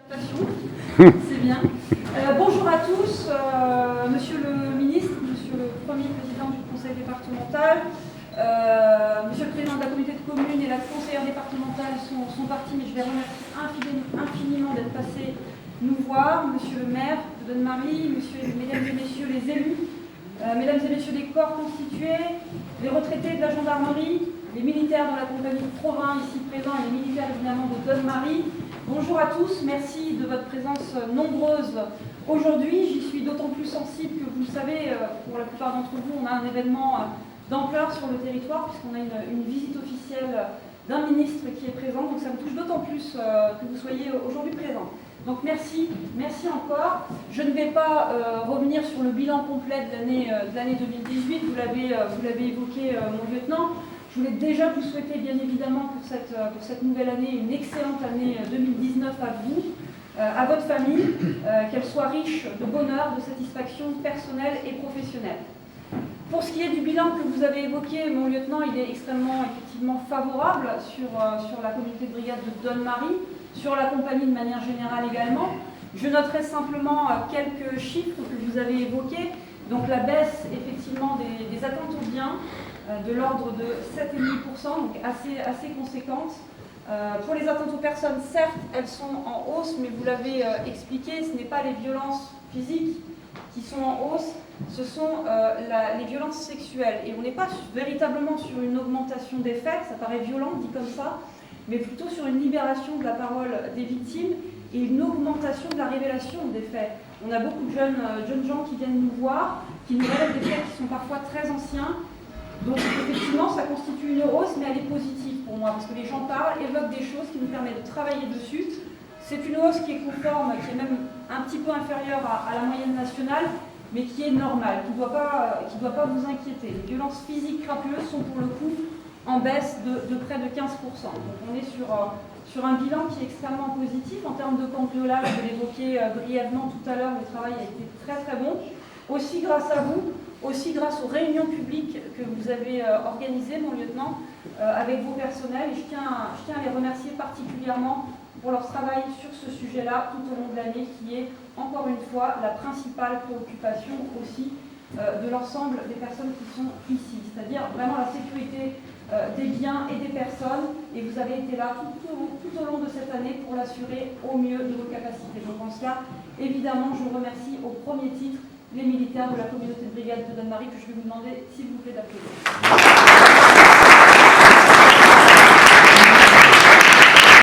C'est bien. Bonjour à tous, monsieur le ministre, monsieur le premier président du conseil départemental, monsieur le président de la communauté de communes et la conseillère départementale sont partis, mais je les remercie infiniment d'être passés nous voir, monsieur le maire de Donne-Marie, mesdames et messieurs les élus, mesdames et messieurs les corps constitués, les retraités de la gendarmerie, les militaires de la compagnie de Provins ici présents et les militaires évidemment de Donne-Marie. Bonjour à tous, merci de votre présence nombreuse aujourd'hui. J'y suis d'autant plus sensible que vous le savez, pour la plupart d'entre vous, on a un événement d'ampleur sur le territoire puisqu'on a une visite officielle d'un ministre qui est présent. Donc ça me touche d'autant plus que vous soyez aujourd'hui présents. Donc merci encore. Je ne vais pas revenir sur le bilan complet de l'année 2018, vous l'avez évoqué mon lieutenant. Je voulais déjà vous souhaiter bien évidemment pour cette nouvelle année une excellente année 2019 à vous, à votre famille, qu'elle soit riche de bonheur, de satisfaction personnelle et professionnelle. Pour ce qui est du bilan que vous avez évoqué, mon lieutenant, il est extrêmement effectivement favorable sur la communauté de brigade de Donne-Marie, sur la compagnie de manière générale également. Je noterai simplement quelques chiffres que vous avez évoqués. Donc la baisse effectivement des attentes aux biens de l'ordre de 7,5%, donc assez conséquente. Pour les attentes aux personnes, certes, elles sont en hausse, mais vous l'avez expliqué, ce n'est pas les violences physiques qui sont en hausse, ce sont les violences sexuelles. Et on n'est pas véritablement sur une augmentation des faits, ça paraît violent dit comme ça, mais plutôt sur une libération de la parole des victimes et une augmentation de la révélation des faits. On a beaucoup de jeunes gens qui viennent nous voir, qui nous révèlent des faits qui sont parfois très anciens. Donc effectivement, ça constitue une hausse, mais elle est positive pour moi, parce que les gens parlent, évoquent des choses qui nous permettent de travailler dessus. C'est une hausse qui est conforme, qui est même un petit peu inférieure à la moyenne nationale, mais qui est normale, qui ne doit pas vous inquiéter. Les violences physiques crapuleuses sont pour le coup en baisse de près de 15%. Donc on est sur un bilan qui est extrêmement positif. En termes de cambriolage, je l'évoquais brièvement tout à l'heure, le travail a été très très bon. Aussi grâce à vous, aussi grâce aux réunions publiques que vous avez organisées, mon lieutenant, avec vos personnels. Et je tiens à les remercier particulièrement pour leur travail sur ce sujet-là tout au long de l'année, qui est, encore une fois, la principale préoccupation aussi de l'ensemble des personnes qui sont ici, c'est-à-dire vraiment la sécurité des biens et des personnes, et vous avez été là tout au long de cette année pour l'assurer au mieux de vos capacités. Donc en cela, évidemment, je remercie au premier titre les militaires de la communauté de brigade de Donne-Marie, que je vais vous demander, s'il vous plaît, d'applaudir.